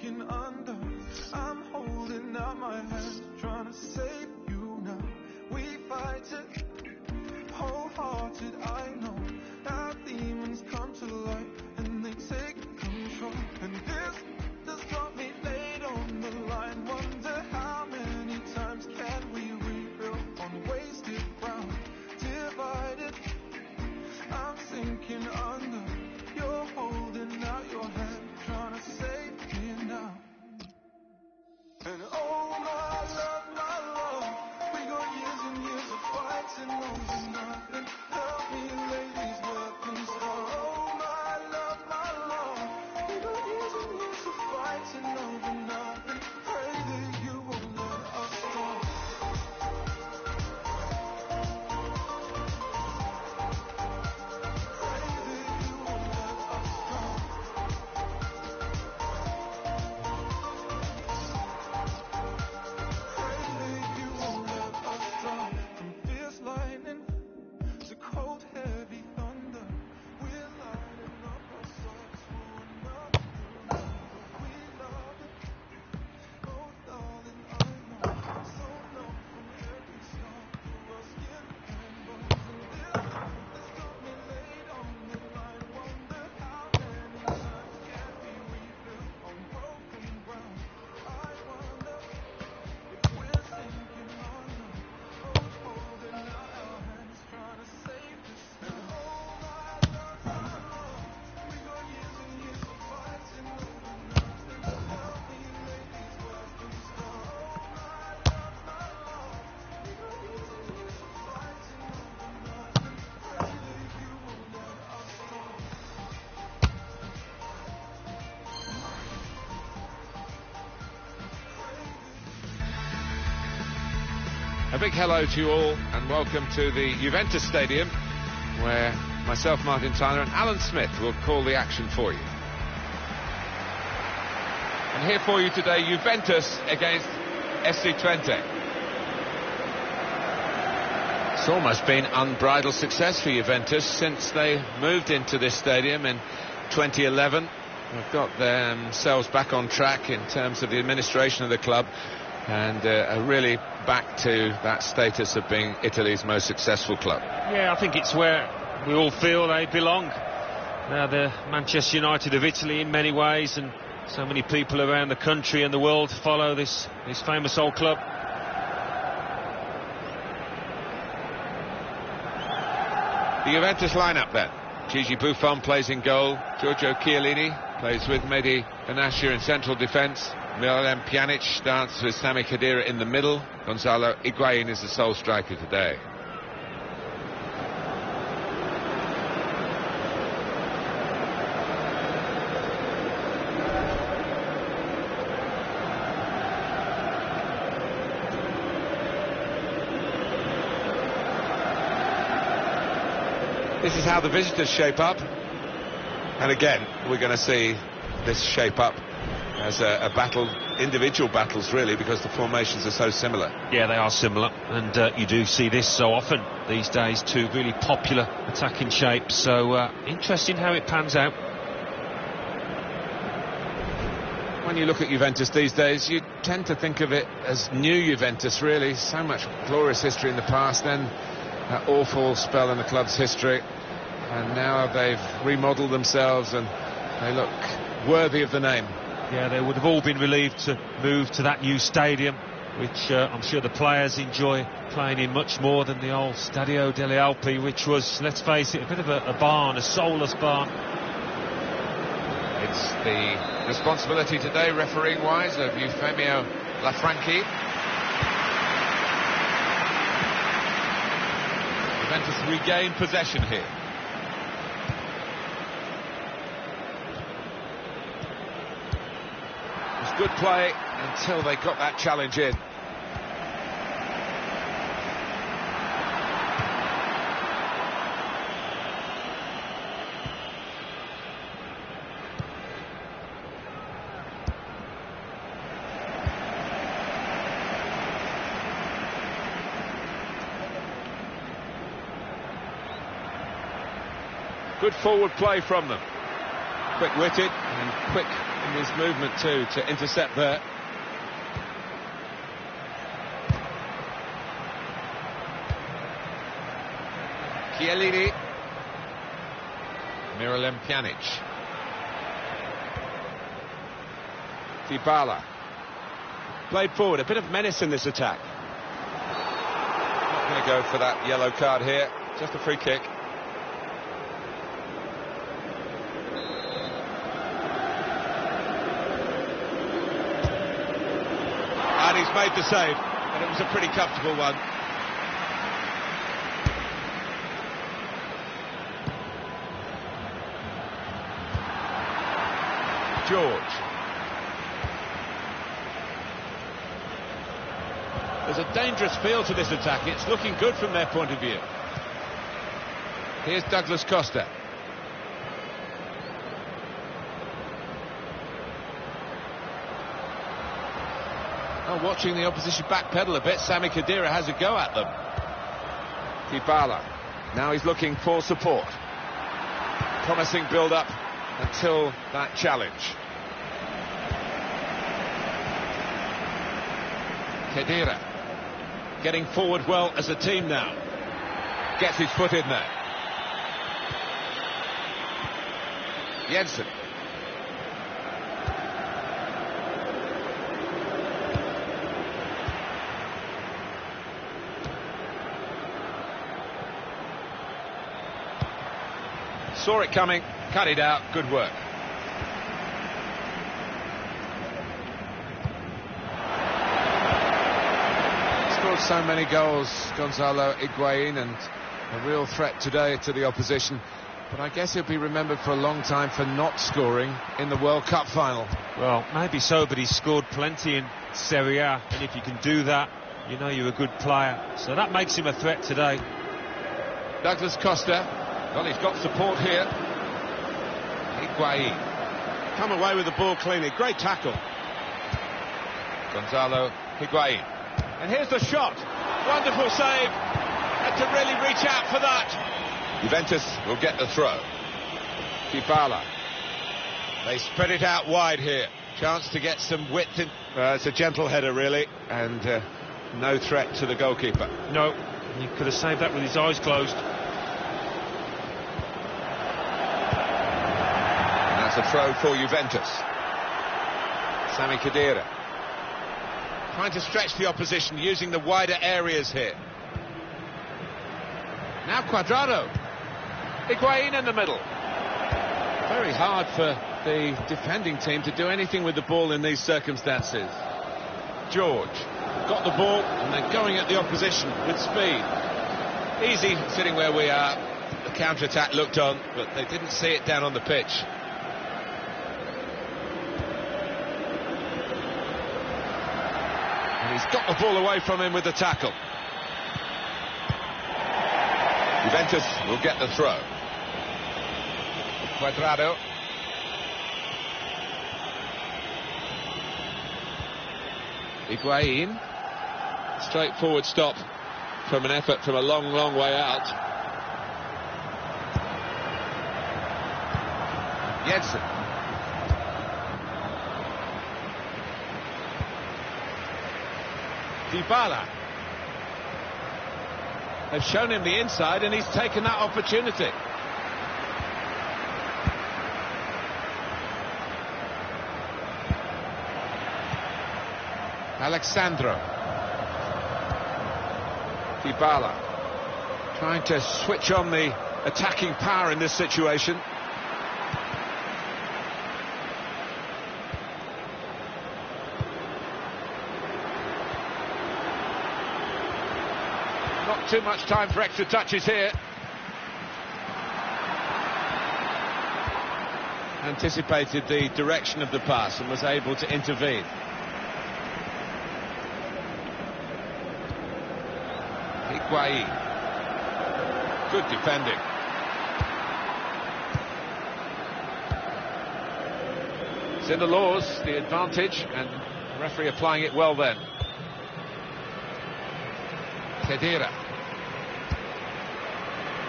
sinking under. I'm holding out my hands, trying to save you now. We fight it, wholehearted, I know. Our demons come to light and they take control. And this has got me laid on the line. Wonder how many times can we rebuild on wasted ground? Divided, I'm sinking under. You're holding out your hand, trying to save me now. And oh my love, we got years and years of fighting over nothing. Help me lay these weapons down. Oh my love, we got years and years of fighting over nothing. Pray that you won't let us stop. A big hello to you all and welcome to the Juventus Stadium, where myself, Martin Tyler, and Alan Smith will call the action for you. And here for you today, Juventus against FC Twente. It's almost been unbridled success for Juventus since they moved into this stadium in 2011. They've got themselves back on track in terms of the administration of the club, and are really back to that status of being Italy's most successful club. Yeah, I think it's where we all feel they belong. They're the Manchester United of Italy in many ways, and so many people around the country and the world follow this famous old club. The Juventus lineup then. Gigi Buffon plays in goal. Giorgio Chiellini plays with Mehdi Benatia in central defence. Miralem Pjanic starts with Sami Khedira in the middle. Gonzalo Higuain is the sole striker today. This is how the visitors shape up, and again we're going to see this shape up as a battle, individual battles really, because the formations are so similar. Yeah, they are similar, and you do see this so often these days, two really popular attacking shapes, so interesting how it pans out. When you look at Juventus these days, you tend to think of it as new Juventus really, so much glorious history in the past, then that awful spell in the club's history, and now they've remodelled themselves and they look worthy of the name. Yeah, they would have all been relieved to move to that new stadium, which I'm sure the players enjoy playing in much more than the old Stadio delle Alpi, which was, let's face it, a bit of a barn, a soulless barn. It's the responsibility today, refereeing-wise, of Eufemio Lafranchi. Juventus regain possession here. It was good play until they got that challenge in. Good forward play from them. quick-witted and quick in his movement too to intercept there. Chiellini. Miralem Pjanic. Dybala. Played forward, a bit of menace in this attack. Not going to go for that yellow card here, just a free kick. And he's made the save, and it was a pretty comfortable one. George. There's a dangerous feel to this attack. It's looking good from their point of view. Here's Douglas Costa. Oh, watching the opposition backpedal a bit, Sami Khedira has a go at them. Dybala. Now he's looking for support. Promising build-up until that challenge. Khedira getting forward well as a team now. Gets his foot in there. Jensen. Saw it coming, cut it out, good work. Scored so many goals, Gonzalo Higuain, and a real threat today to the opposition. But I guess he'll be remembered for a long time for not scoring in the World Cup final. Well, maybe so, but he's scored plenty in Serie A, and if you can do that, you know you're a good player. So that makes him a threat today. Douglas Costa. Well, he's got support here. Higuain. Come away with the ball cleanly. Great tackle. Gonzalo Higuain. And here's the shot. Wonderful save. Had to really reach out for that. Juventus will get the throw. Dybala. They spread it out wide here. Chance to get some width in. It's a gentle header, really. And no threat to the goalkeeper. No, he could have saved that with his eyes closed. A throw for Juventus. Sami Khedira trying to stretch the opposition using the wider areas here. Now Cuadrado. Higuain in the middle. Very hard for the defending team to do anything with the ball in these circumstances. George got the ball and they're going at the opposition with speed. Easy sitting where we are. The counter-attack looked on, but they didn't see it down on the pitch. He's got the ball away from him with the tackle. Juventus will get the throw. Cuadrado. Higuain. Straightforward stop from an effort from a long, long way out. Jensen. Dybala. They've shown him the inside and he's taken that opportunity. Alexandro. Dybala. Trying to switch on the attacking power in this situation. Not too much time for extra touches here. Anticipated the direction of the pass and was able to intervene. Higuain. Good defending. It's in the laws, the advantage, and the referee applying it well then. Khedira.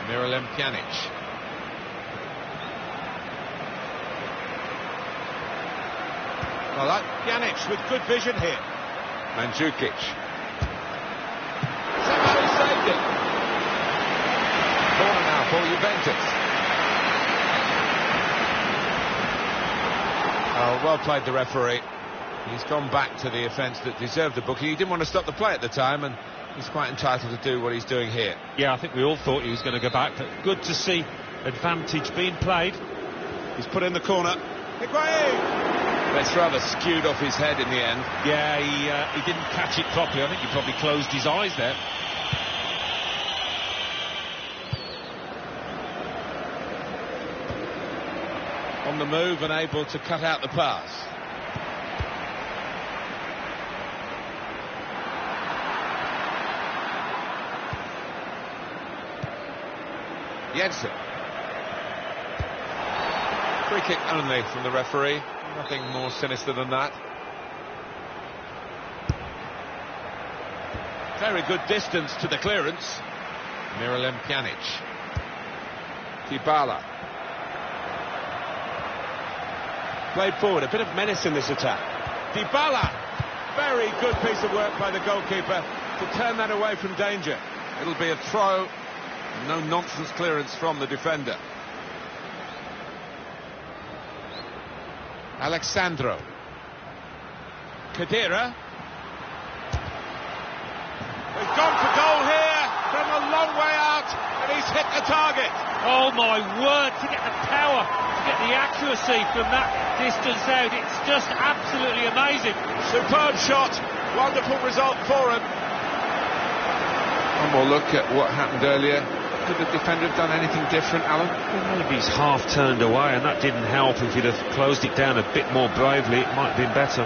Miralem Pjanic. Well, that Pjanic with good vision here. Mandzukic. Somehow he saved it. Corner now for Juventus. Oh, well played, the referee. He's gone back to the offence that deserved the booking. He didn't want to stop the play at the time, and he's quite entitled to do what he's doing here. Yeah, I think we all thought he was going to go back, but good to see advantage being played. He's put in the corner. Higuain! It's rather skewed off his head in the end. Yeah, he didn't catch it properly. I think he probably closed his eyes there. On the move and able to cut out the pass. Jensen. Free kick only from the referee. Nothing more sinister than that. Very good distance to the clearance. Miralem Pjanic. Dybala. Played forward, a bit of menace in this attack. Dybala! Very good piece of work by the goalkeeper to turn that away from danger. It'll be a throw. No nonsense clearance from the defender. Alexandro. Khedira. He's gone for goal here from a long way out, and he's hit the target. Oh my word, to get the power, to get the accuracy from that distance out, it's just absolutely amazing. Superb shot, wonderful result for him. One more look at what happened earlier. Could the defender have done anything different, Alan? Well, maybe he's half turned away, and that didn't help. If he'd have closed it down a bit more bravely, it might have been better.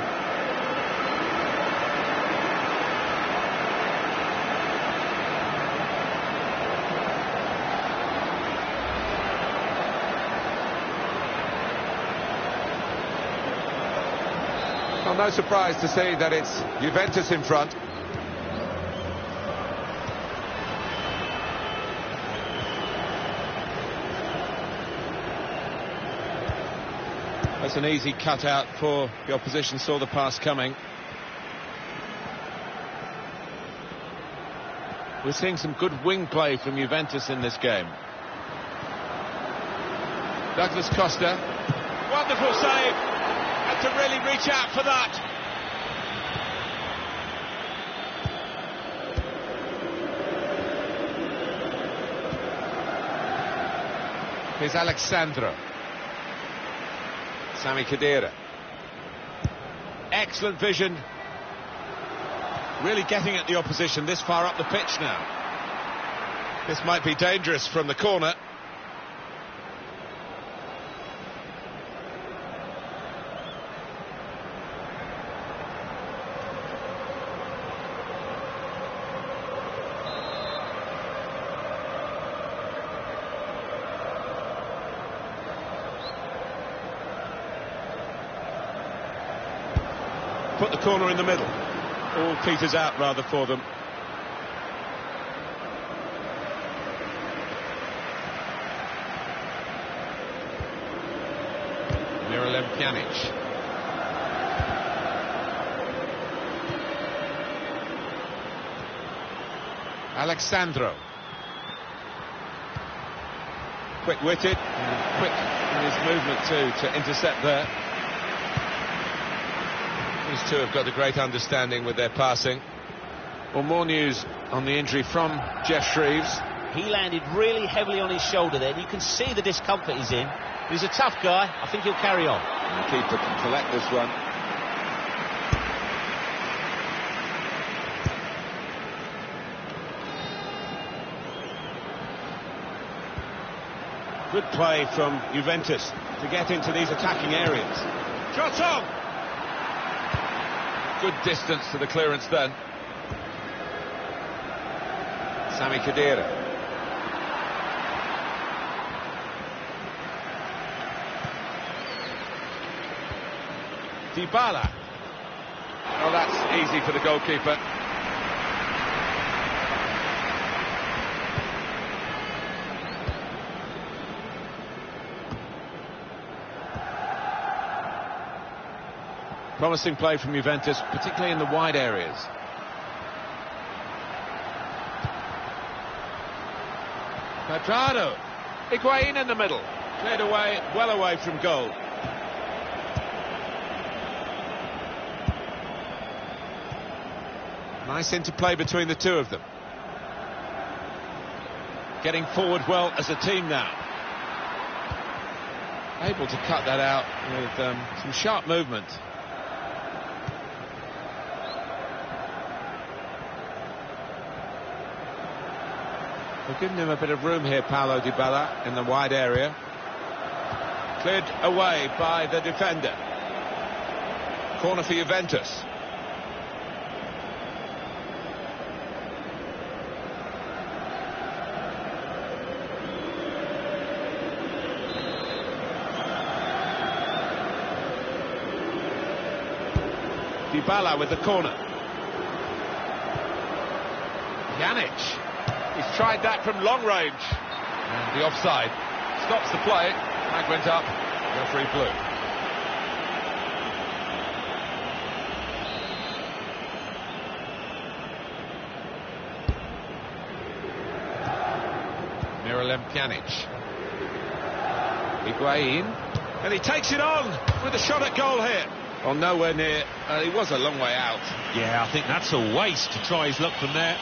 Well, no surprise to see that it's Juventus in front. That's an easy cut out for the opposition, saw the pass coming. We're seeing some good wing play from Juventus in this game. Douglas Costa. Wonderful save. Had to really reach out for that. Here's Alexandro. Sami Khedira. Excellent vision. Really getting at the opposition this far up the pitch now. This might be dangerous from the corner. Put the corner in the middle. All peters out rather for them. Miralem Pjanic. Alexandro. Quick-witted, quick in his movement too to intercept there. These two have got a great understanding with their passing. Well, more news on the injury from Jeff Shreves. He landed really heavily on his shoulder there. You can see the discomfort he's in. He's a tough guy. I think he'll carry on. And the keeper can collect this one. Good play from Juventus to get into these attacking areas. Shot on! Good distance to the clearance then. Sami Khedira. Dybala. Oh, that's easy for the goalkeeper. Promising play from Juventus, particularly in the wide areas. Quadrado. Higuain in the middle. Cleared away, well away from goal. Nice interplay between the two of them. Getting forward well as a team now. Able to cut that out with some sharp movement. They're giving him a bit of room here, Paulo Dybala, in the wide area. Cleared away by the defender. Corner for Juventus. Dybala with the corner. Pjanic. He's tried that from long range. And the offside stops the play. Flag went up. Referee blew. Miralem Pjanic. Higuain. And he takes it on with a shot at goal here. Well, nowhere near. He was a long way out. Yeah, I think that's a waste to try his luck from there.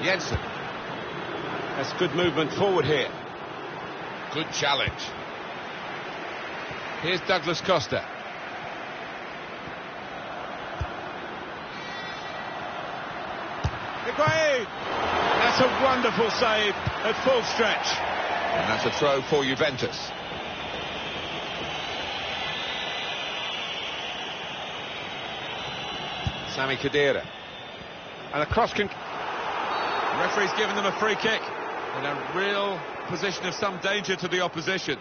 Jensen. That's good movement forward here. Good challenge. Here's Douglas Costa. Higuain! That's a wonderful save at full stretch. And that's a throw for Juventus. Sami Khedira. And a cross can... The referee's given them a free kick. In a real position of some danger to the opposition.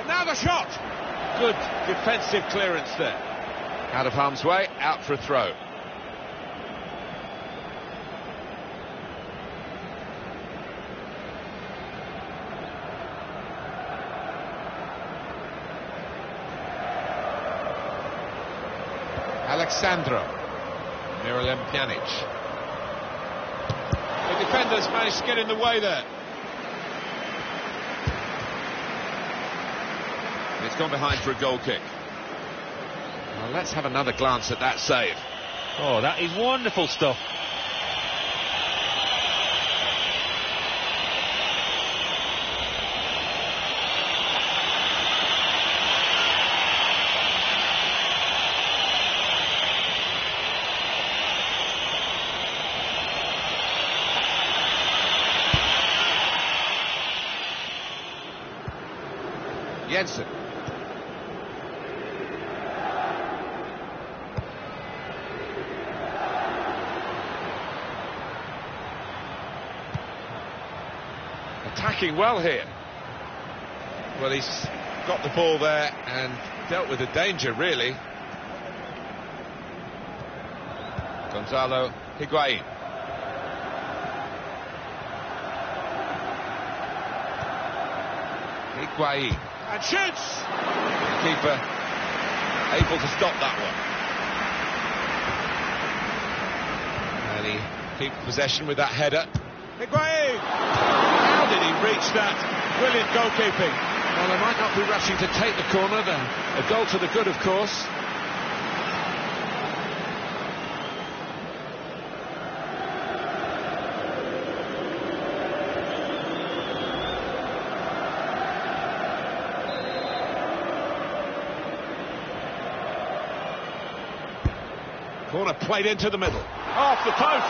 Another shot! Good defensive clearance there. Out of harm's way, out for a throw. Alexandro. Miralem Pjanic. The defenders managed to get in the way there. It's gone behind for a goal kick. Well, let's have another glance at that save. Oh, that is wonderful stuff. Jensen. Attacking well here. Well, he's got the ball there and dealt with the danger, really. Gonzalo Higuain. Higuain. And shoots! The keeper able to stop that one. And he keeps possession with that header. Higuain! How did he reach that? Brilliant goalkeeping. Well, they might not be rushing to take the corner. A goal to the good, of course. Corner played into the middle. Off the post.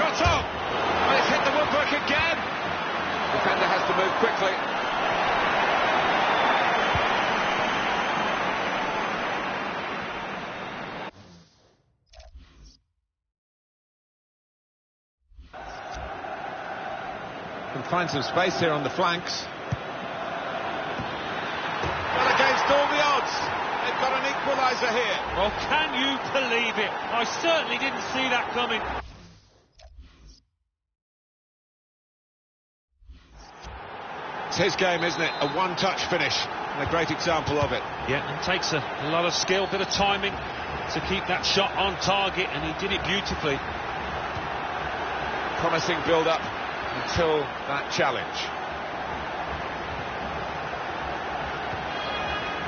Shot on. And it's hit the woodwork again. Defender has to move quickly. Can find some space here on the flanks. Well, against all the odds, they've got an equaliser here. Well, can you believe it? I certainly didn't see that coming. It's his game, isn't it? A one-touch finish, and a great example of it. Yeah, and takes a lot of skill, bit of timing to keep that shot on target, and he did it beautifully. Promising build-up until that challenge.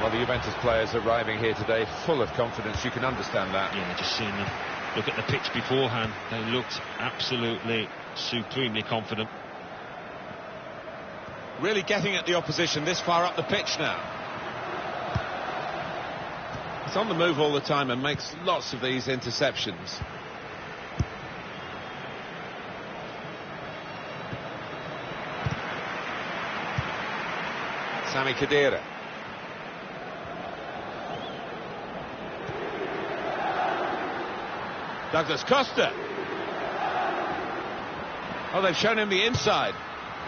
Well, the Juventus players arriving here today full of confidence. You can understand that. Yeah, just seeing them look at the pitch beforehand, they looked absolutely supremely confident. Really getting at the opposition this far up the pitch now. He's on the move all the time and makes lots of these interceptions. Sami Khedira. Douglas Costa. Oh, they've shown him the inside.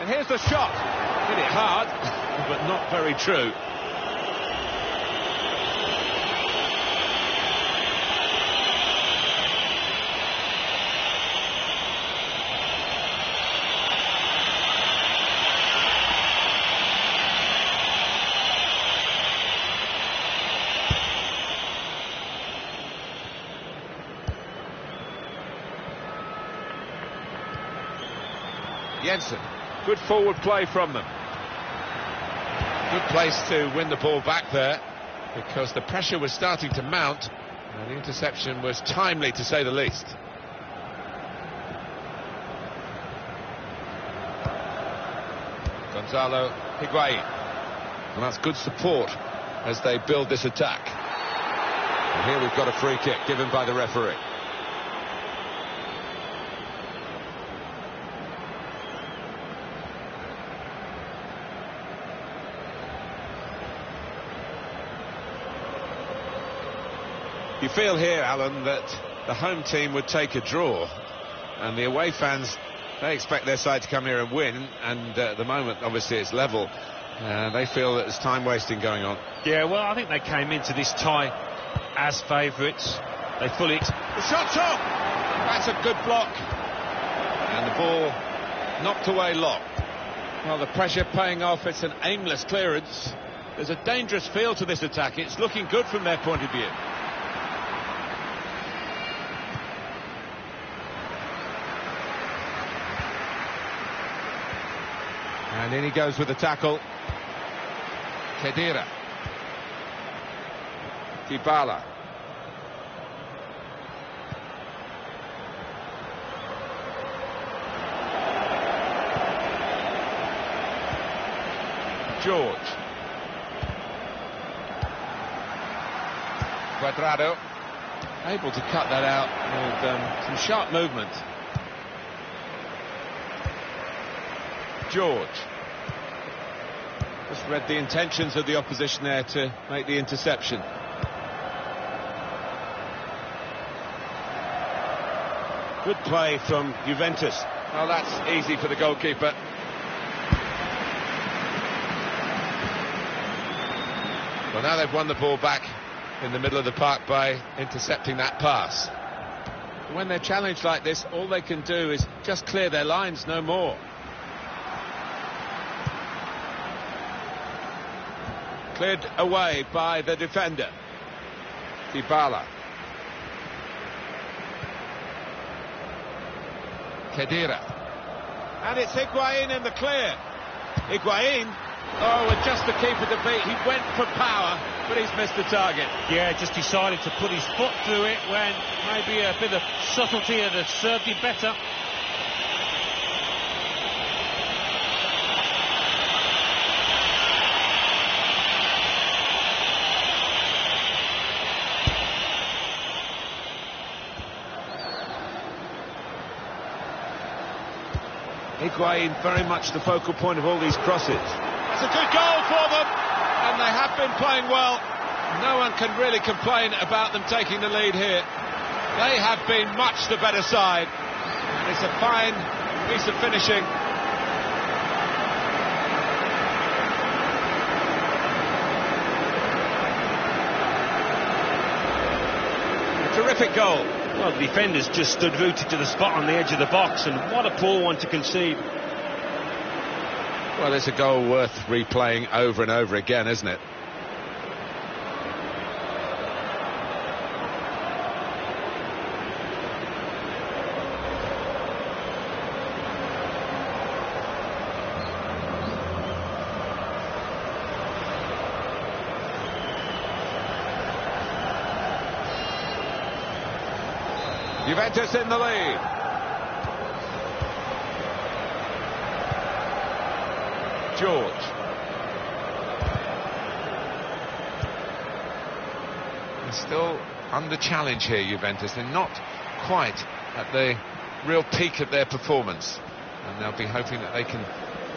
And here's the shot. Hit it hard, but not very true. Jensen, good forward play from them. Good place to win the ball back there, because the pressure was starting to mount, and the interception was timely, to say the least. Gonzalo Higuain. And that's good support as they build this attack. And here we've got a free kick given by the referee. You feel here, Alan, that the home team would take a draw, and the away fans, they expect their side to come here and win, and at the moment, obviously, it's level. They feel that there's time wasting going on. Yeah, well, I think they came into this tie as favourites. They fully... The shot's off! That's a good block. And the ball knocked away low. Well, the pressure paying off. It's an aimless clearance. There's a dangerous feel to this attack. It's looking good from their point of view. And in he goes with the tackle. Khedira. Dybala. George. Cuadrado. Able to cut that out with some sharp movement. George. Just read the intentions of the opposition there to make the interception. Good play from Juventus. Oh, that's easy for the goalkeeper. Well, now they've won the ball back in the middle of the park by intercepting that pass. When they're challenged like this, all they can do is just clear their lines, no more. Cleared away by the defender. Dybala. Khedira. And it's Higuain in the clear. Higuain. Oh, and just the keeper to beat. He went for power, but he's missed the target. Yeah, just decided to put his foot through it when maybe a bit of subtlety had served him better. Higuain very much the focal point of all these crosses. It's a good goal for them, and they have been playing well. No one can really complain about them taking the lead here. They have been much the better side, and it's a fine piece of finishing. A terrific goal. Well, the defenders just stood rooted to the spot on the edge of the box, and what a poor one to concede. Well, it's a goal worth replaying over and over again, isn't it? Juventus in the lead. George. They're still under challenge here, Juventus. They're not quite at the real peak of their performance, and they'll be hoping that they can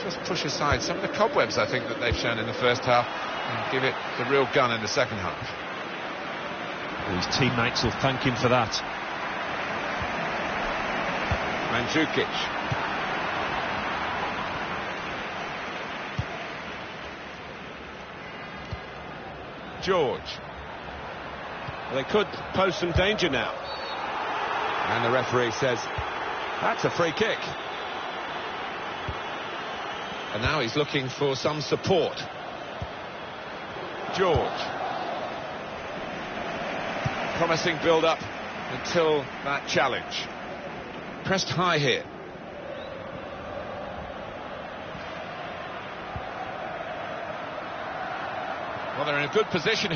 just push aside some of the cobwebs, I think, that they've shown in the first half and give it the real gun in the second half. His teammates will thank him for that. Mandzukic. George. Well, they could pose some danger now. And the referee says that's a free kick. And now he's looking for some support. George. Promising build-up until that challenge. Pressed high here. Well, they're in a good position.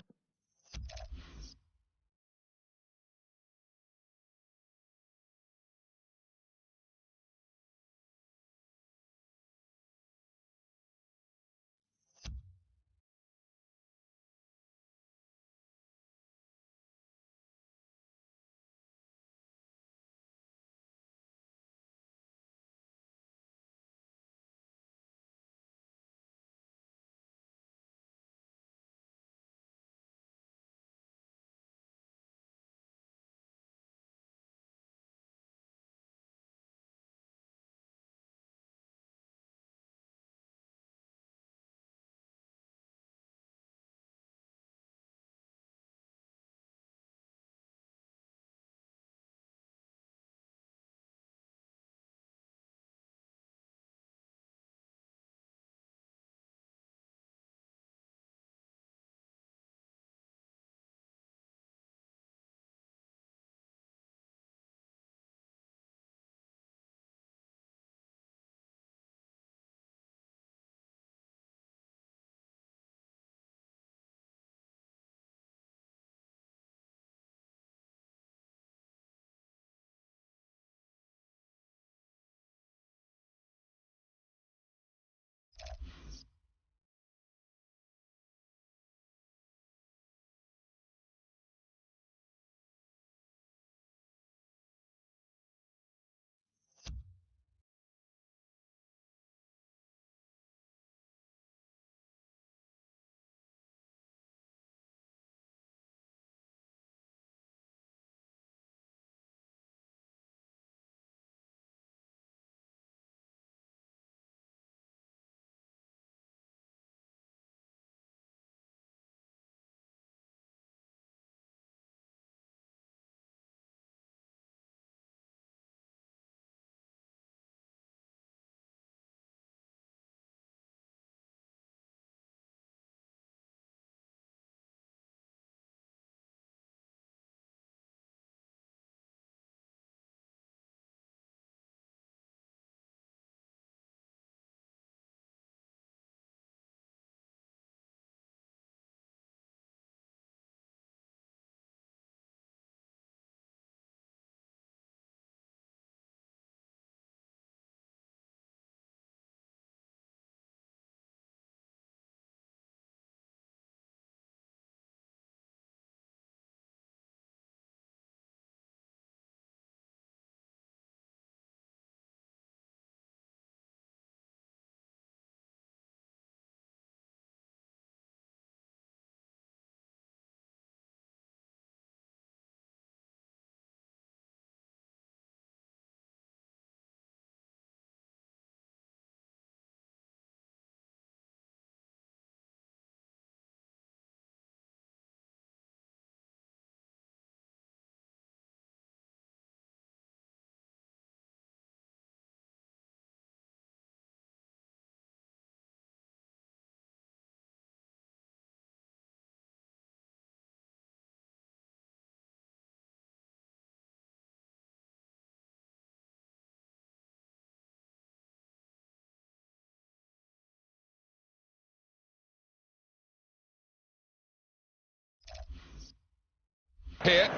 Here.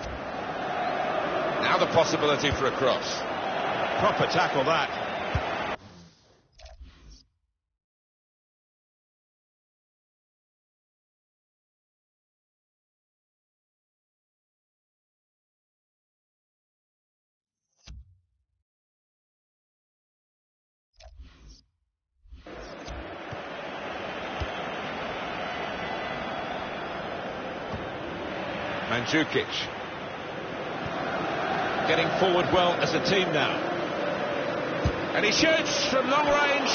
Now the possibility for a cross. Proper tackle that. Mandzukic. Getting forward well as a team now. And he shoots from long range.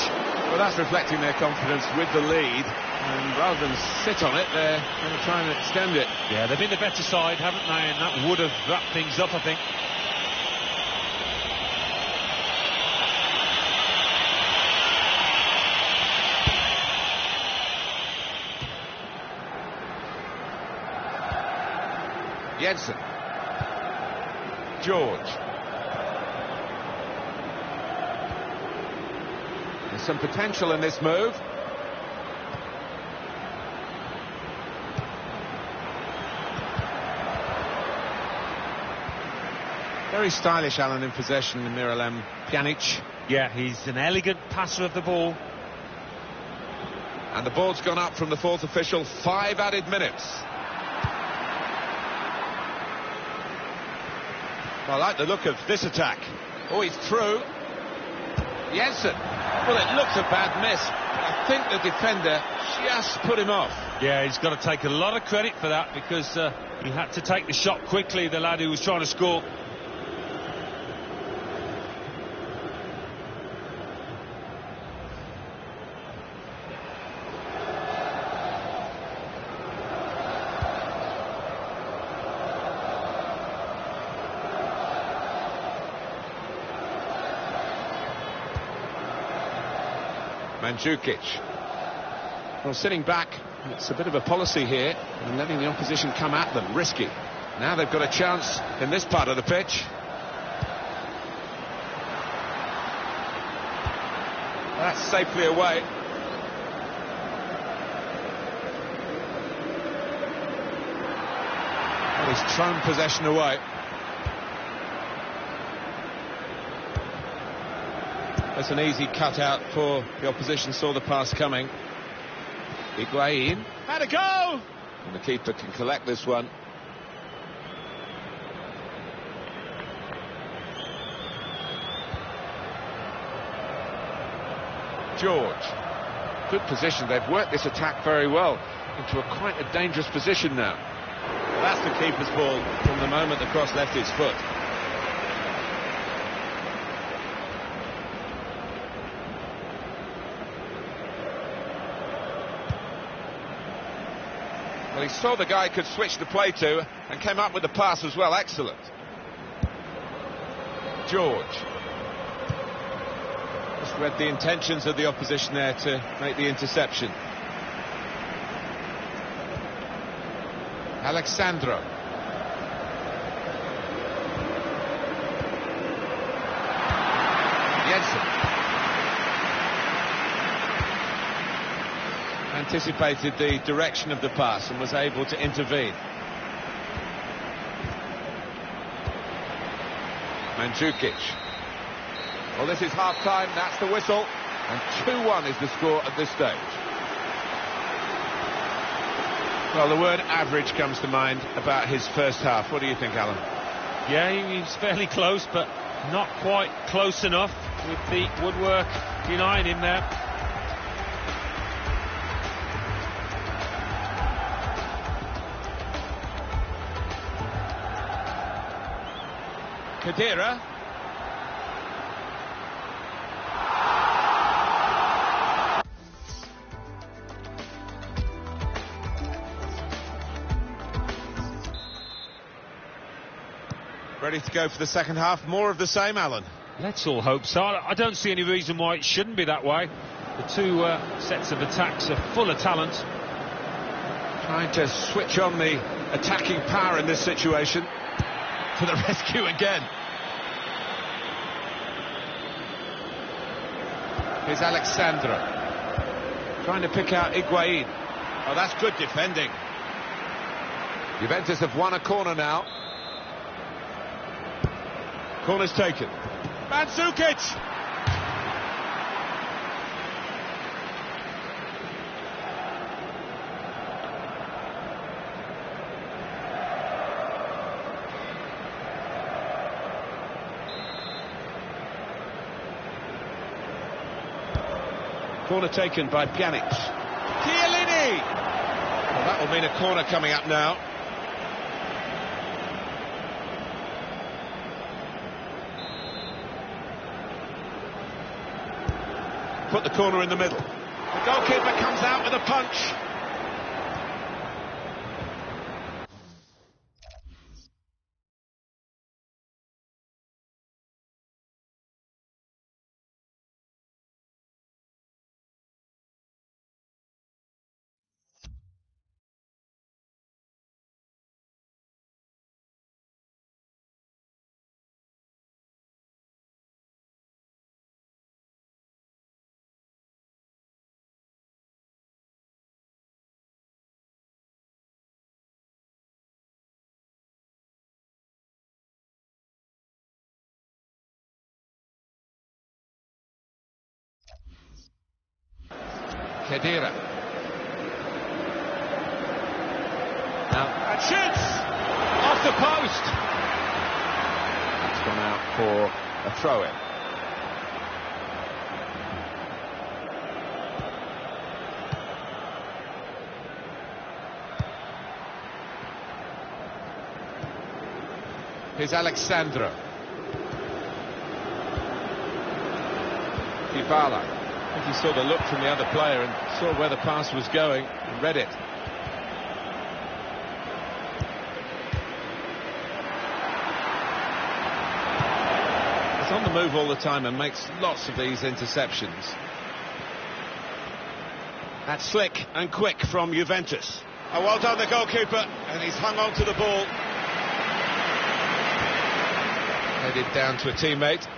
Well, that's reflecting their confidence with the lead. And rather than sit on it, they're going to try and extend it. Yeah, they've been the better side, haven't they? And that would have wrapped things up, I think. Jensen. George. There's some potential in this move. Very stylish, Alan, in possession, Miralem Pjanic. Yeah, he's an elegant passer of the ball. And the ball's gone up from the fourth official, 5 added minutes. I like the look of this attack. Oh, he's through. Jensen. Well, it looks a bad miss. I think the defender just put him off. Yeah, he's got to take a lot of credit for that, because he had to take the shot quickly, the lad who was trying to score. Mandzukic. Well, sitting back, it's a bit of a policy here, and letting the opposition come at them, risky. Now they've got a chance in this part of the pitch. That's safely away. Well, he's thrown possession away. That's an easy cutout for the opposition, saw the pass coming. Higuain. Had a go! And the keeper can collect this one. George. Good position. They've worked this attack very well into quite a dangerous position now. Well, that's the keeper's ball from the moment the cross left his foot. Well, he saw the guy could switch the play to and came up with the pass as well. Excellent. George. Just read the intentions of the opposition there to make the interception. Alexandro. Jensen. Anticipated the direction of the pass and was able to intervene. Mandzukic. Well, this is half-time, that's the whistle, and 2-1 is the score at this stage. Well, the word average comes to mind about his first half. What do you think, Alan? Yeah, he's fairly close, but not quite close enough, with the woodwork denying him there. Khedira. Ready to go for the second half. More of the same, Alan. Let's all hope so. I don't see any reason why it shouldn't be that way. The two sets of attacks are full of talent. Trying to switch on the attacking power in this situation. To the rescue again. Here's Alexandro. Trying to pick out Higuain. Oh, that's good defending. Juventus have won a corner now. Corner's taken. Mandzukic! Corner taken by Pjanic. Chiellini! Well, that will mean a corner coming up now. Put the corner in the middle. The goalkeeper comes out with a punch. Khedira. Now, and shoots! Off the post! That's gone out for a throw-in. Here's Alexandro. Dybala. I think he saw the look from the other player and saw where the pass was going and read it. He's on the move all the time and makes lots of these interceptions. That's slick and quick from Juventus. Oh, well done the goalkeeper, and he's hung on to the ball. Headed down to a teammate.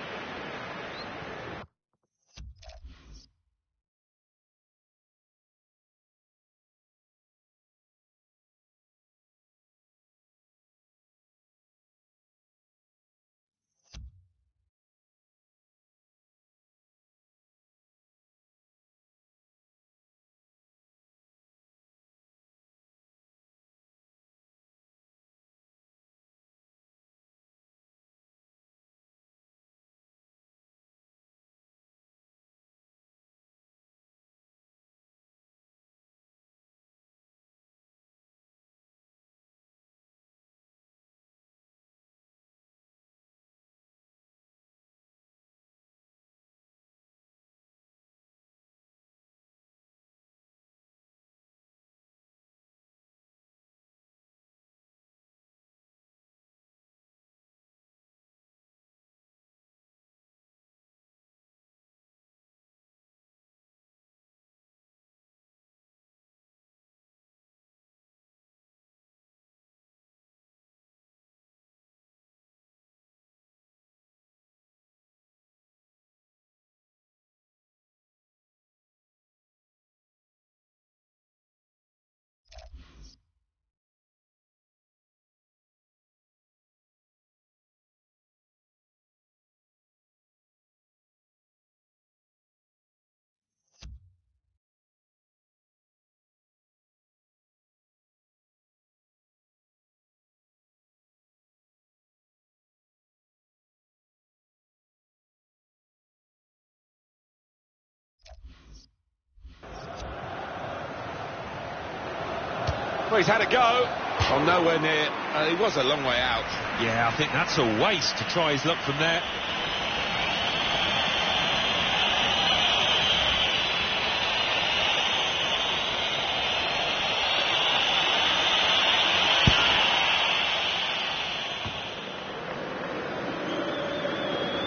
Well, he's had a go. Oh, nowhere near. He was a long way out. Yeah, I think that's a waste to try his luck from there.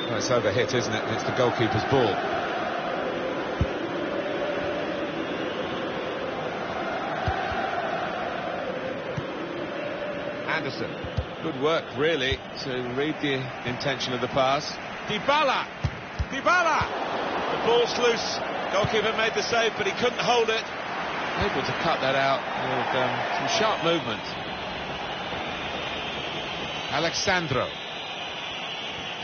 Well, it's overhit, isn't it? It's the goalkeeper's ball. Anderson. Good work, really, to read the intention of the pass. Dybala! Dybala! The ball's loose. Goalkeeper made the save, but he couldn't hold it. Able to cut that out with some sharp movement. Alexandro.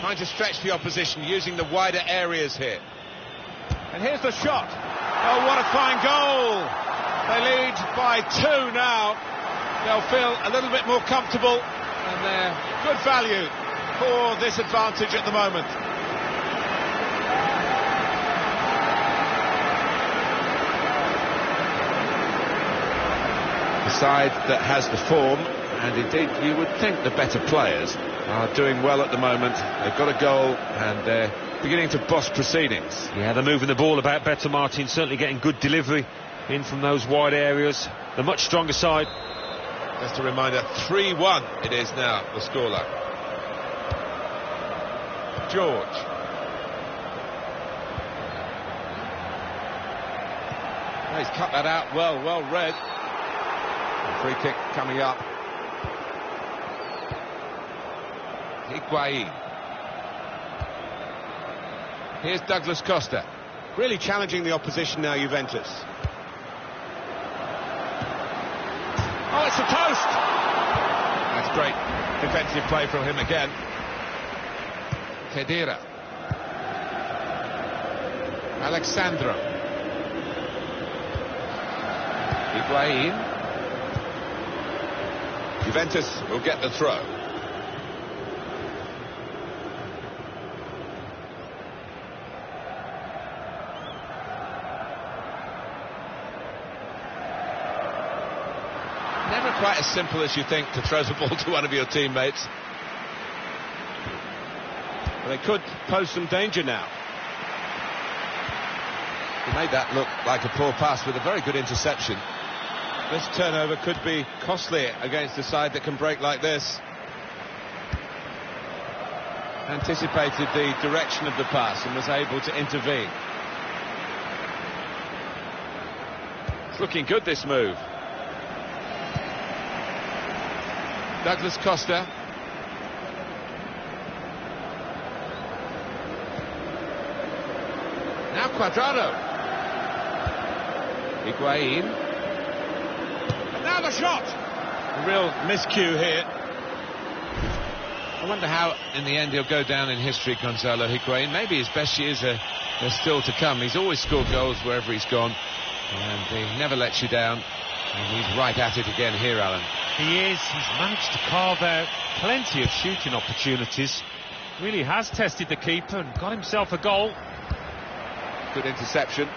trying to stretch the opposition, using the wider areas here. And here's the shot. Oh, what a fine goal. They lead by 2 now. They'll feel a little bit more comfortable, and they're good value for this advantage at the moment. The side that has the form, and indeed you would think the better players, are doing well at the moment. They've got a goal and they're beginning to boss proceedings. Yeah, they're moving the ball about better, Martin, certainly getting good delivery in from those wide areas. The much stronger side. Just a reminder, 3-1 it is now, the scoreline. George. Oh, he's cut that out well read. Free kick coming up. Higuain. Here's Douglas Costa. Really challenging the opposition now, Juventus. Oh, it's a post! That's great defensive play from him again. Khedira. Alexandro. Higuain. Juventus will get the throw. Never quite as simple as you think to throw the ball to one of your teammates. But they could pose some danger now. He made that look like a poor pass with a very good interception. This turnover could be costly against a side that can break like this. Anticipated the direction of the pass and was able to intervene. It's looking good, this move. Douglas Costa. Now Cuadrado. Higuain. Now the shot! A real miscue here. I wonder how, in the end, he'll go down in history, Gonzalo Higuain. Maybe his best years are still to come. He's always scored goals wherever he's gone, and he never lets you down. And he's right at it again here, Alan. He is. He's managed to carve out plenty of shooting opportunities. Really has tested the keeper and got himself a goal. Good interception.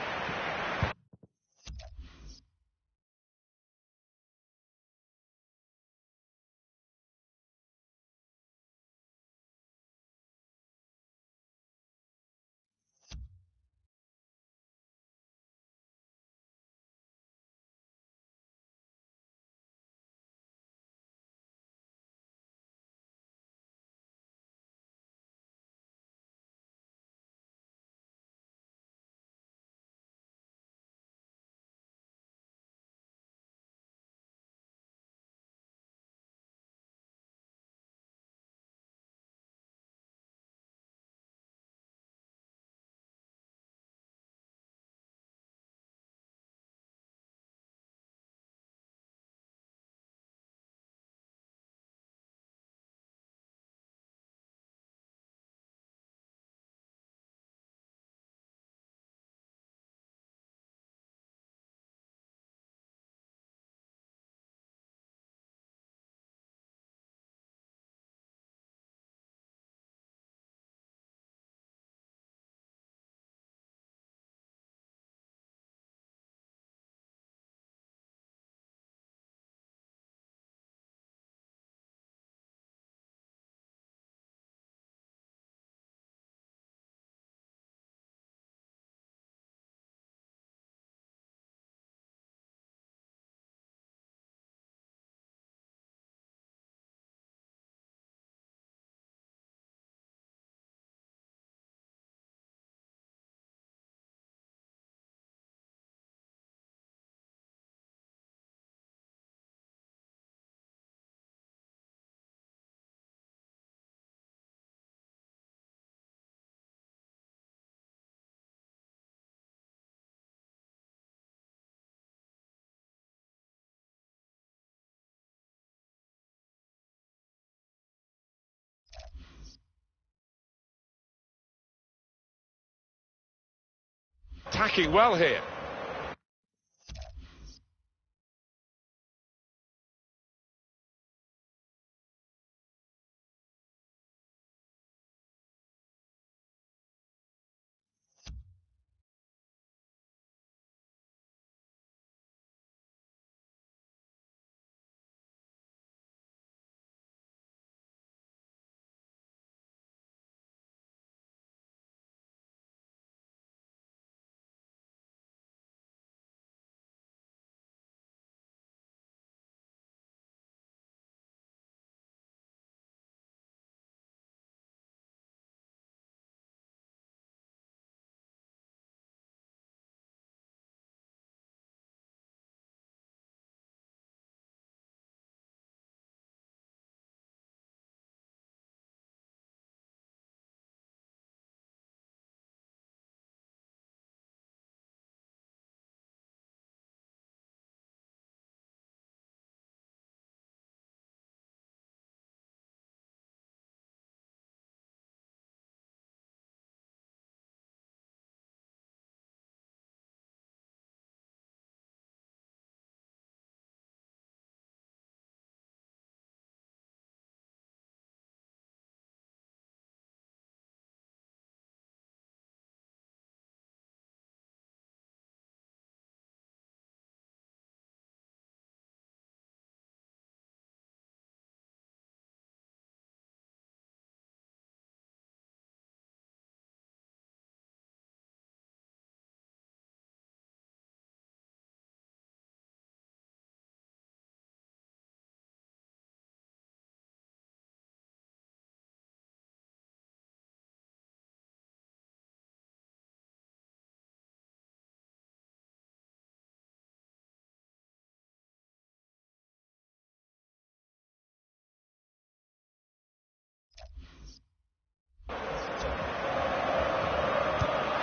Attacking well here.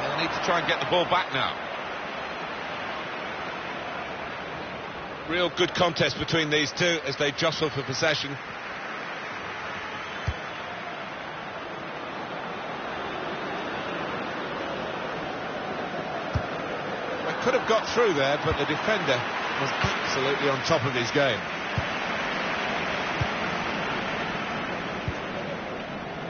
They'll need to try and get the ball back now. Real good contest between these two as they jostle for possession. They could have got through there, but the defender was absolutely on top of his game.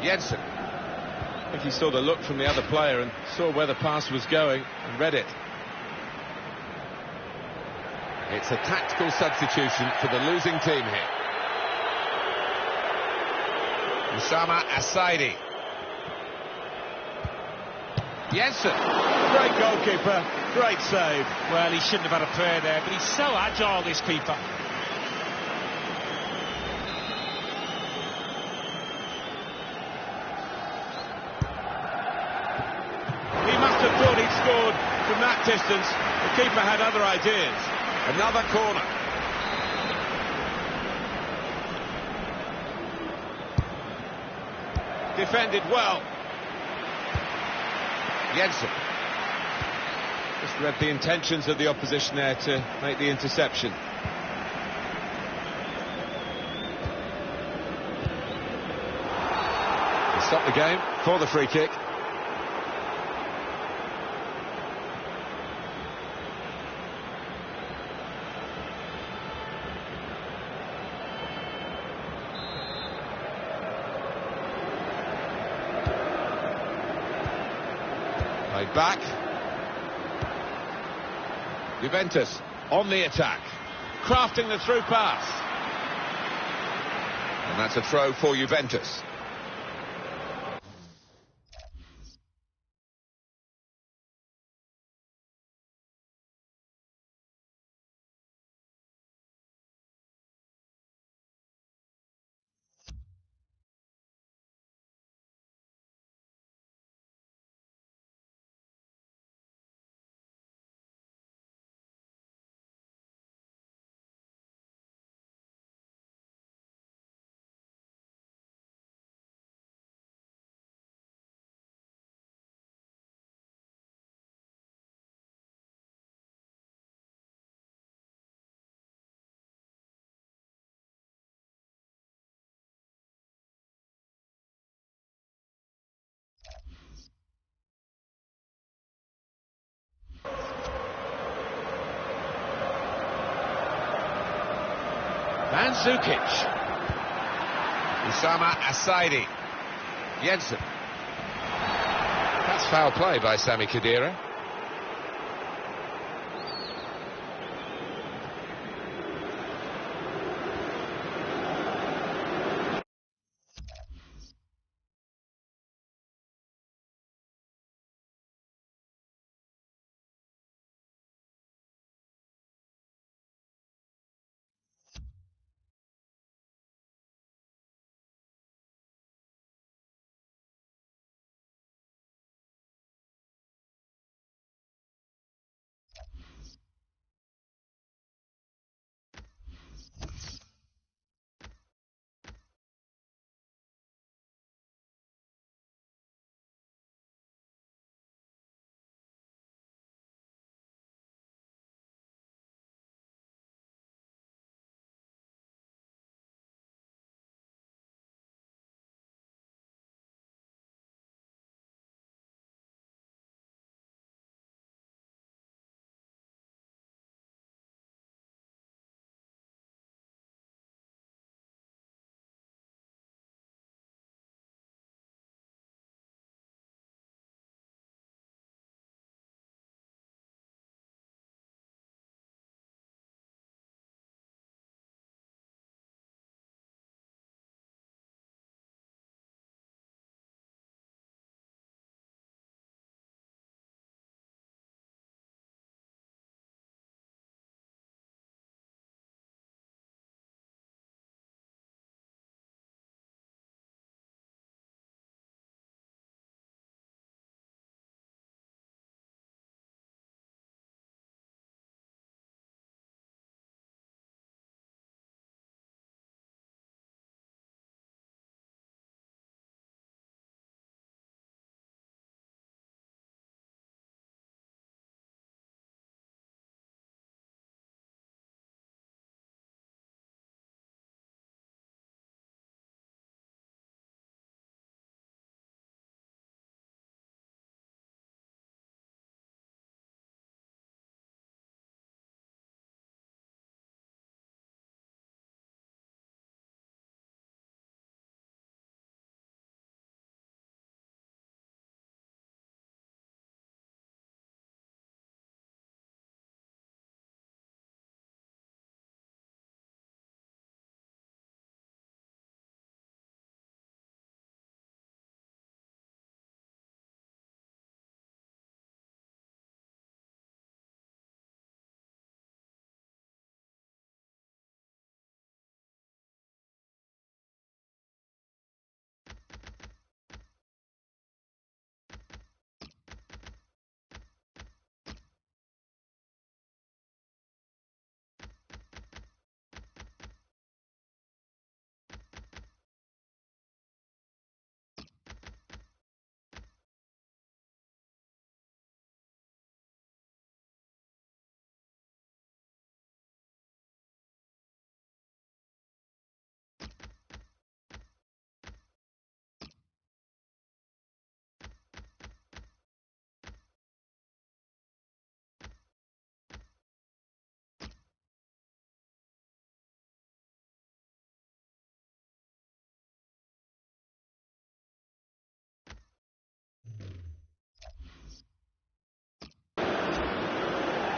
Jensen. I think he saw the look from the other player and saw where the pass was going and read it. It's a tactical substitution for the losing team here. Usama Asaidi. Jensen. Great goalkeeper, great save. Well, he shouldn't have had a prayer there, but he's so agile, this keeper. He must have thought he'd scored from that distance. The keeper had other ideas. Another corner. Defended well. Jensen. Just read the intentions of the opposition there to make the interception. They stop the game for the free kick. Played back. Juventus on the attack, crafting the through pass. And that's a throw for Juventus. Mandzukic. Usama Asaidi. Jensen. That's foul play by Sami Khedira.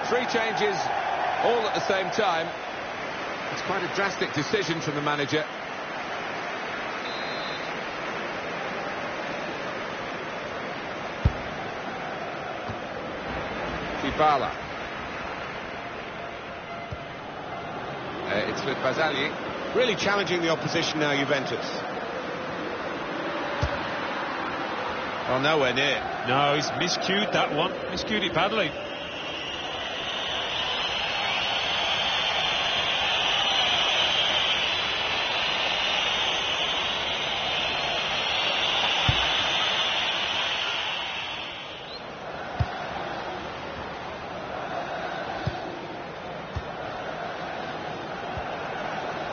Three changes, all at the same time. It's quite a drastic decision from the manager. Dybala. It's with Barzagli. Really challenging the opposition now, Juventus. Well, nowhere near. No, he's miscued that one. Miscued it badly.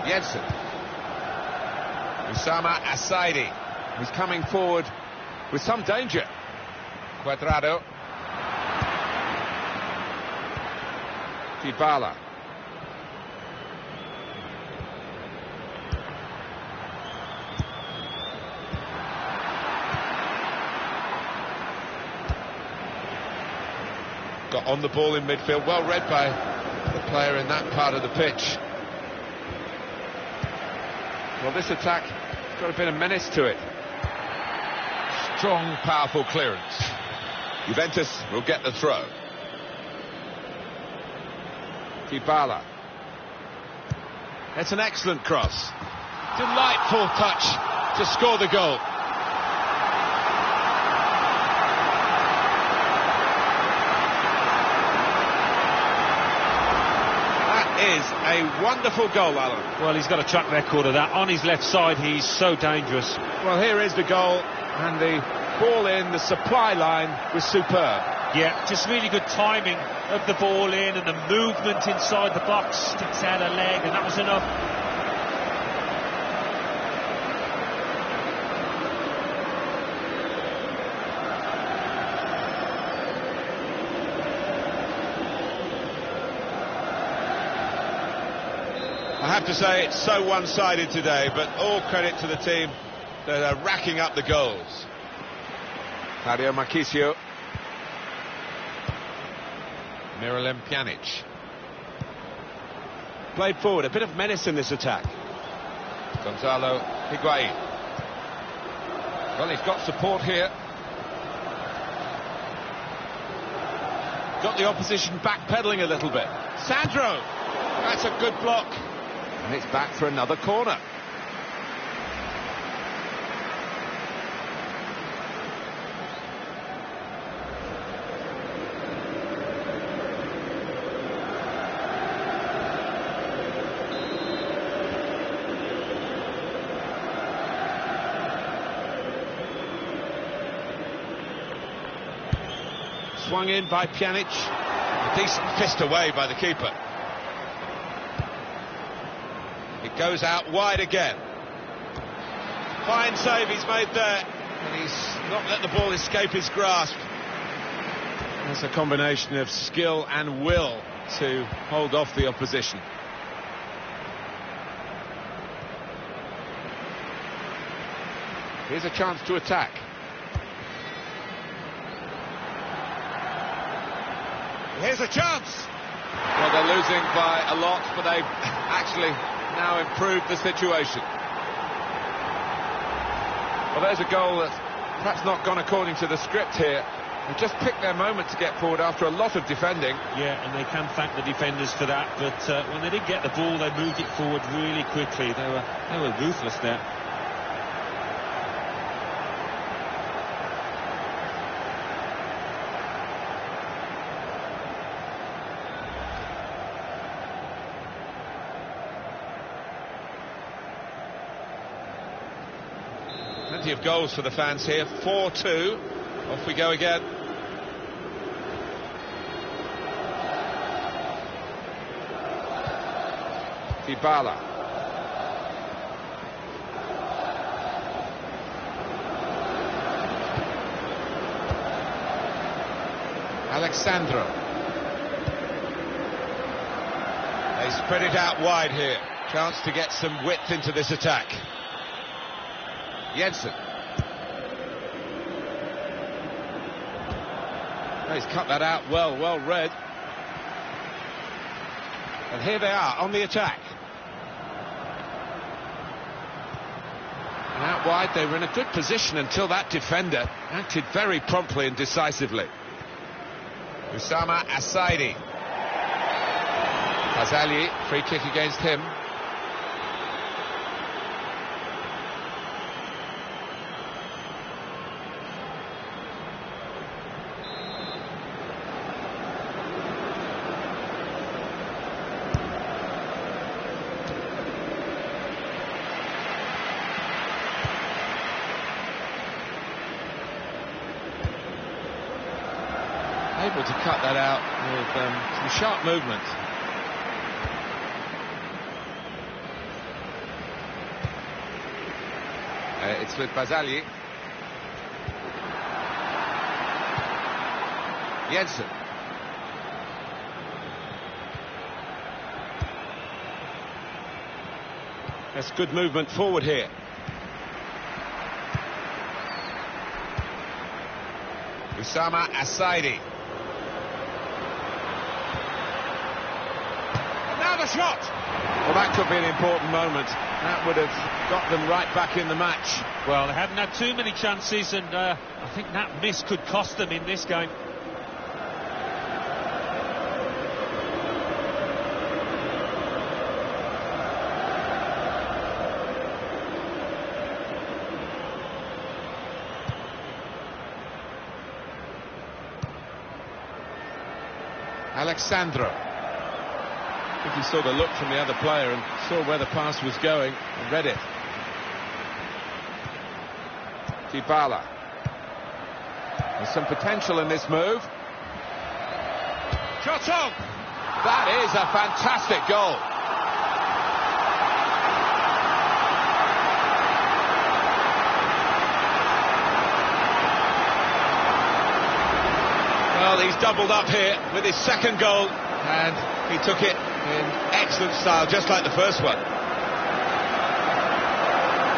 Jensen. Usama Asaidi. He's coming forward with some danger. Cuadrado. Dybala. got on the ball in midfield, well read by the player in that part of the pitch. Well, this attack has got a bit of menace to it. Strong, powerful clearance. Juventus will get the throw. Dybala. It's an excellent cross. Delightful touch to score the goal. That is a wonderful goal, Alan. Well, he's got a track record of that. On his left side, he's so dangerous. Well, here is the goal, and the ball in, the supply line was superb. Yeah, just really good timing of the ball in, and the movement inside the box, sticks out a leg, and that was enough. I have to say it's so one-sided today, but all credit to the team that are racking up the goals. Dario Marchisio. Miralem Pjanic. Played forward, a bit of menace in this attack. Gonzalo Higuain. Well, he's got support here. Got the opposition backpedaling a little bit. Sandro! That's a good block. And it's back for another corner. Swung in by Pjanic. A decent fist away by the keeper. It goes out wide again. Fine save he's made there. And he's not let the ball escape his grasp. That's a combination of skill and will to hold off the opposition. Here's a chance to attack. Here's a chance. Well, they're losing by a lot, but they've actually now improved the situation. Well, there's a goal that's perhaps not gone according to the script here. They just picked their moment to get forward after a lot of defending. Yeah, and they can thank the defenders for that, but when they did get the ball, they moved it forward really quickly. They were ruthless there. Plenty of goals for the fans here. 4-2. Off we go again. Dybala. Alexandro. They spread it out wide here. Chance to get some width into this attack. Jensen. Oh, he's cut that out well read. And here they are on the attack. And out wide, they were in a good position until that defender acted very promptly and decisively. Oussama Assaidi. Fazali, free kick against him. Able to cut that out with some sharp movement. It's with Fazali. Jensen. That's good movement forward here. Oussama Assaidi. a shot! Well, that could be an important moment. That would have got them right back in the match. Well, they haven't had too many chances, and I think that miss could cost them in this game. Alexandro. I think he saw the look from the other player and saw where the pass was going and read it. Dybala. There's some potential in this move. Shot on! That is a fantastic goal. Well, he's doubled up here with his second goal, and he took it in excellent style, just like the first one.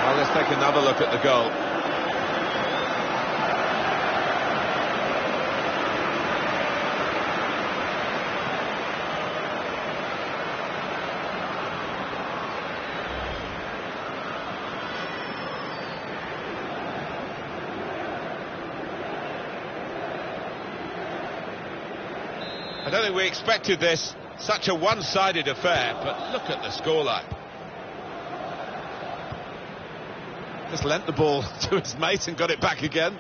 Well, let's take another look at the goal. I don't think we expected this, such a one-sided affair, but look at the scoreline. Just lent the ball to his mate and got it back again.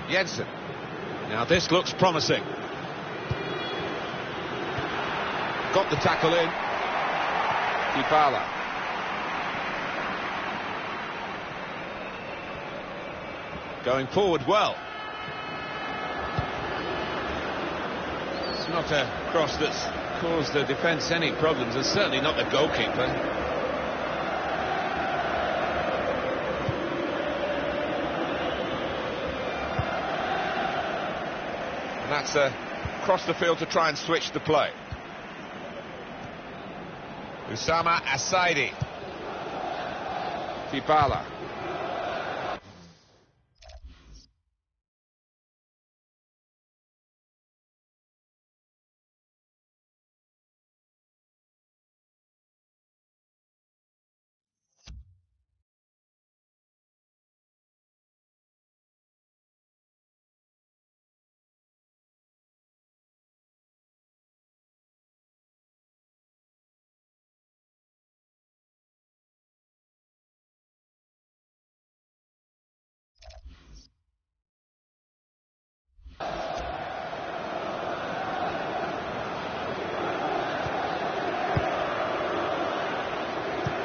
Jensen. Now this looks promising. Got the tackle in. Dybala. Going forward well. It's not a cross that's caused the defence any problems, and certainly not the goalkeeper. And that's across the field to try and switch the play. Usama Asaidi. Dybala.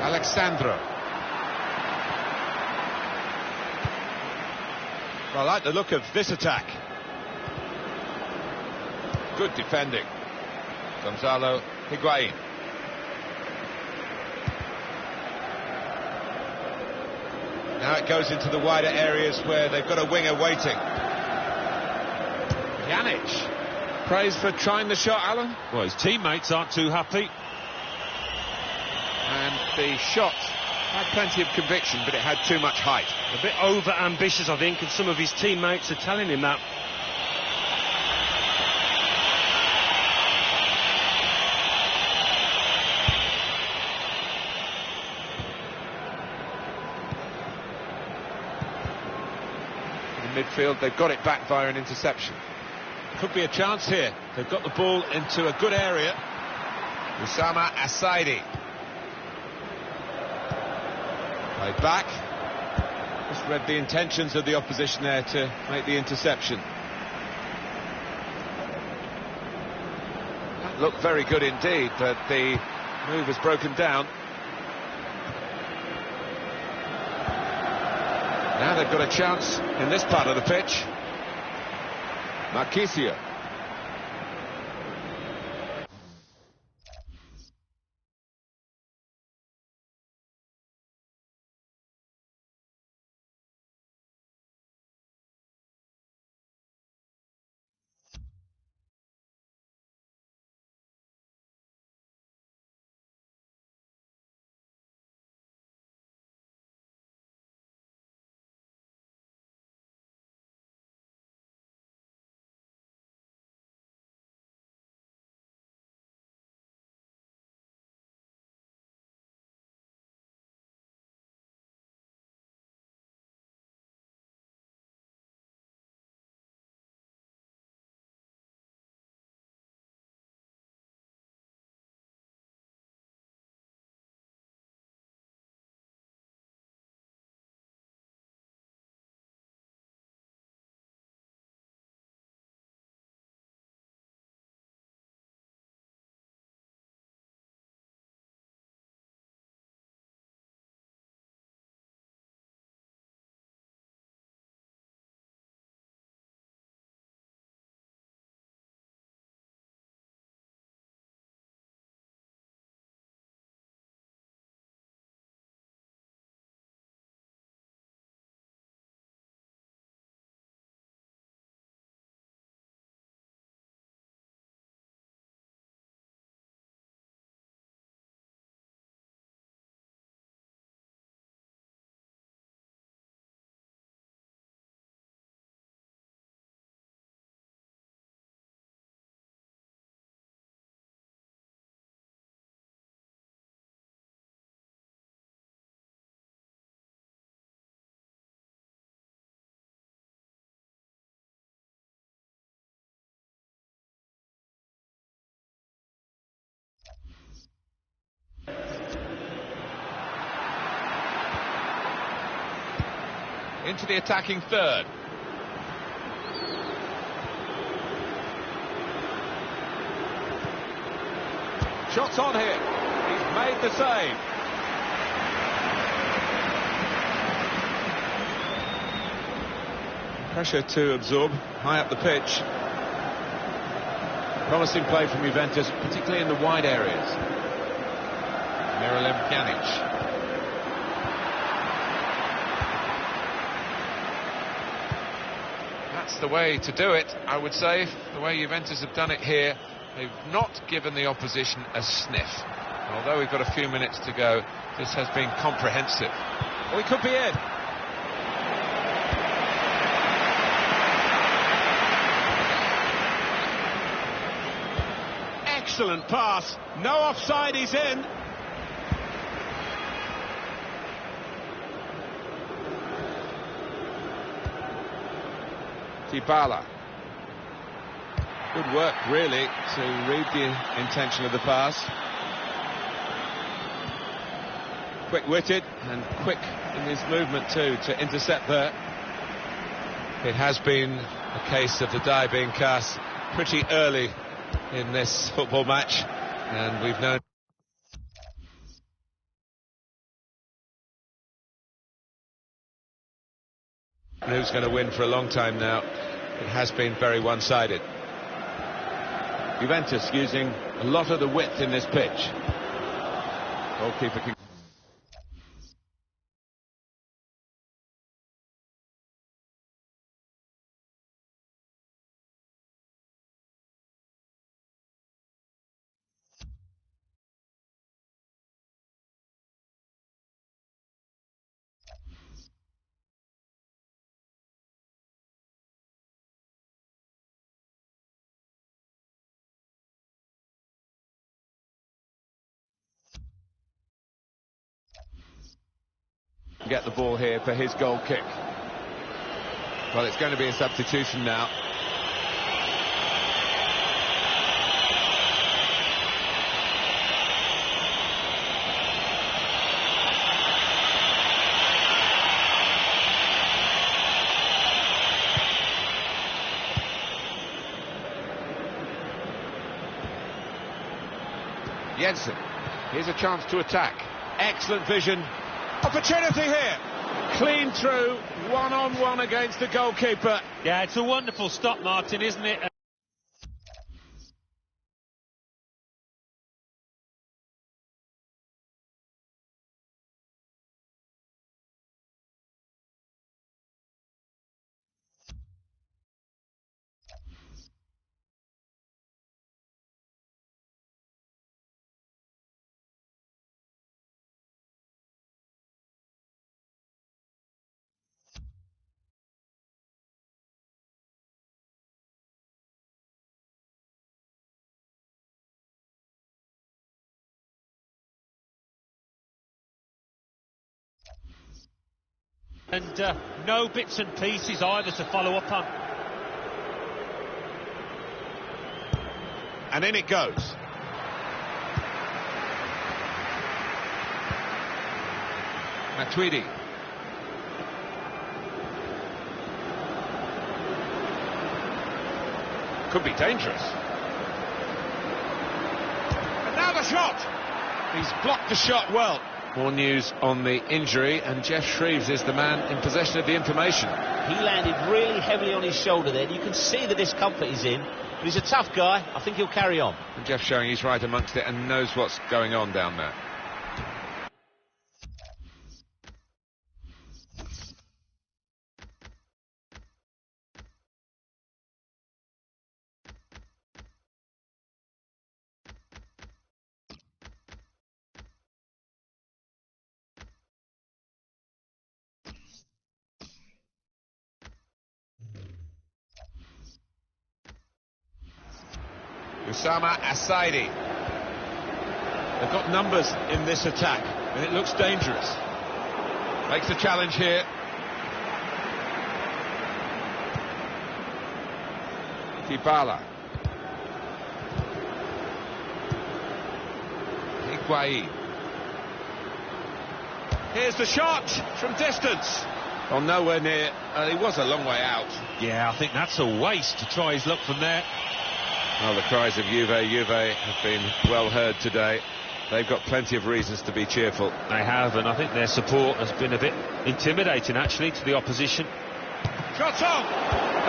Alexandro. Well, I like the look of this attack. Good defending. Gonzalo Higuain. Now it goes into the wider areas where they've got a winger waiting. Pjanic. Praise for trying the shot, Alan. Well, his teammates aren't too happy. And the shot had plenty of conviction, but it had too much height. A bit over-ambitious, I think, and some of his teammates are telling him that. In midfield, they've got it back via an interception. Could be a chance here. They've got the ball into a good area. Usama Asaidi. Played back. Just read the intentions of the opposition there to make the interception. That looked very good indeed, but the move has broken down. Now they've got a chance in this part of the pitch. Marquisio. into the attacking third. Shots on here. He's made the save. Pressure to absorb, high up the pitch. Promising play from Juventus, particularly in the wide areas. Miralem Pjanic. That's the way to do it, I would say. The way Juventus have done it here, they've not given the opposition a sniff. Although we've got a few minutes to go, this has been comprehensive. We could be in. Excellent pass. No offside, he's in. Dybala. Good work, really, to read the intention of the pass. Quick-witted and quick in his movement too to intercept there. It has been a case of the die being cast pretty early in this football match, and we've known who's going to win for a long time now. It has been very one-sided. Juventus using a lot of the width in this pitch. Goalkeeper can get the ball here for his goal kick. Well, it's going to be a substitution now. Jensen, here's a chance to attack. Excellent vision. Opportunity here. Clean through, one-on-one against the goalkeeper. Yeah, it's a wonderful stop, Martin, isn't it? And no bits and pieces either to follow up on. And in it goes. Matuidi. Could be dangerous. And now the shot. He's blocked the shot well. More news on the injury, and Jeff Shreves is the man in possession of the information. He landed really heavily on his shoulder there. You can see the discomfort he's in, but he's a tough guy. I think he'll carry on. And Jeff showing he's right amongst it and knows what's going on down there. Usama Asaidi. They've got numbers in this attack, and it looks dangerous. Makes the challenge here. Dybala. Higuain. Here's the shot from distance. Well, nowhere near. He was a long way out. Yeah, I think that's a waste to try his luck from there. Well, the cries of Juve have been well heard today. They've got plenty of reasons to be cheerful. They have, and I think their support has been a bit intimidating, actually, to the opposition. Shot on!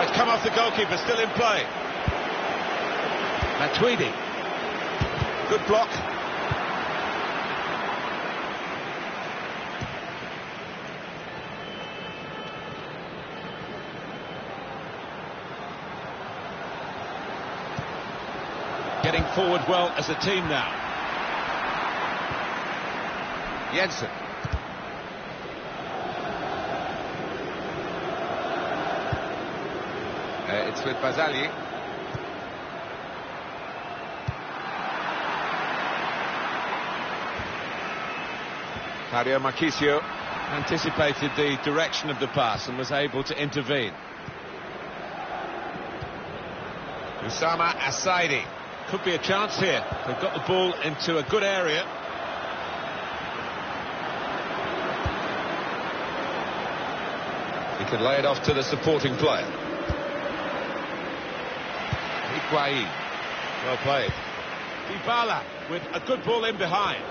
It's come off the goalkeeper, still in play. Matuidi. Good block. Getting forward well as a team now. Jensen. It's with Bazali. Mario Marchisio anticipated the direction of the pass and was able to intervene. Usama Asaidi. Could be a chance here. They've got the ball into a good area. He could lay it off to the supporting player. Higuain. Well played. Dybala with a good ball in behind.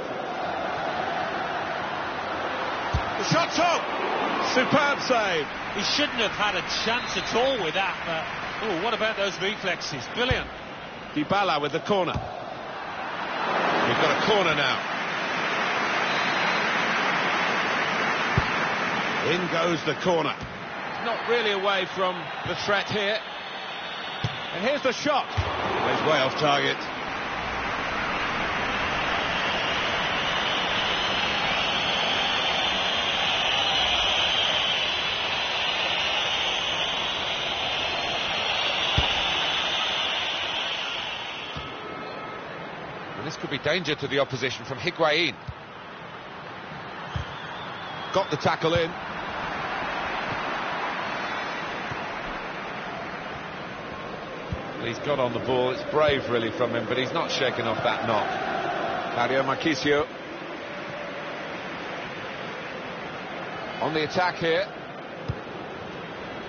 The shot's on! Superb save. He shouldn't have had a chance at all with that, but oh, what about those reflexes? Brilliant. Dybala with the corner. We've got a corner now. In goes the corner. Not really away from the threat here. And here's the shot. He's way off target. And this could be danger to the opposition from Higuain. Got the tackle in. He's got on the ball. It's brave, really, from him, but he's not shaken off that knock. Mario Marchisio on the attack here.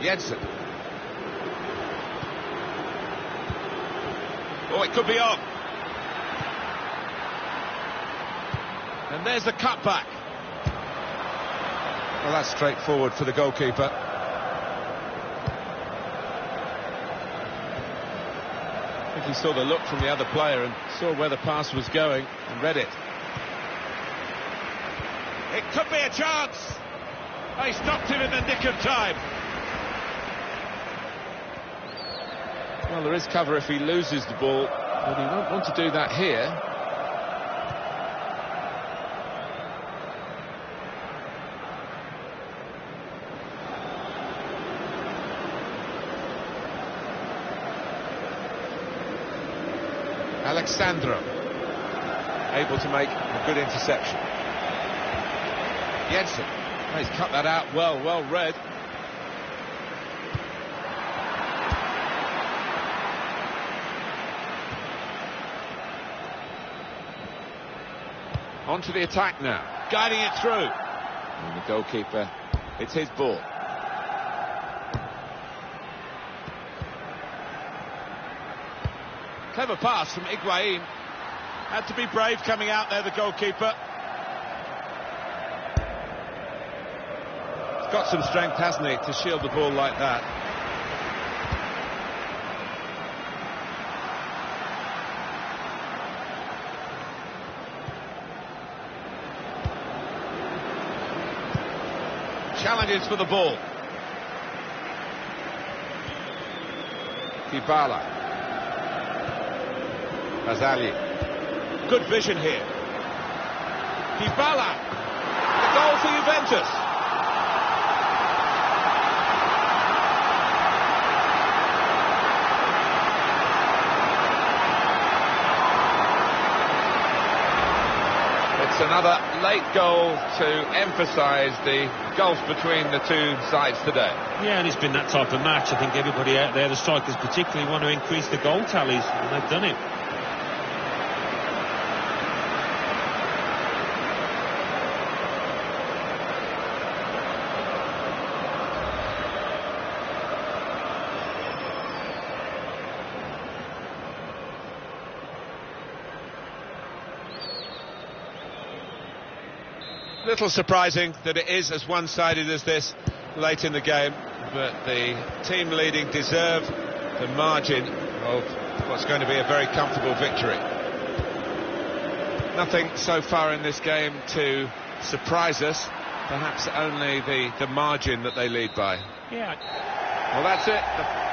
Jensen. Oh, it could be on. And there's the cutback. Well, that's straightforward for the goalkeeper. I think he saw the look from the other player and saw where the pass was going and read it. It could be a chance. They stopped him in the nick of time. Well, there is cover if he loses the ball, but he won't want to do that here. Alexandro able to make a good interception. Jensen. Oh, he's cut that out well read. On to the attack now. Guiding it through. And the goalkeeper, it's his ball. Clever pass from Higuain. Had to be brave coming out there, the goalkeeper. He's got some strength, hasn't he, to shield the ball like that. Challenges for the ball. Dybala. Bazali. Good vision here. Dybala. The goal for Juventus. It's another late goal to emphasise the gulf between the two sides today. Yeah, and it's been that type of match. I think everybody out there, the strikers particularly, want to increase the goal tallies, and they've done it. Little surprising that it is as one-sided as this late in the game, but the team leading deserve the margin of what's going to be a very comfortable victory. Nothing so far in this game to surprise us, perhaps only the margin that they lead by. Yeah. Well, that's it.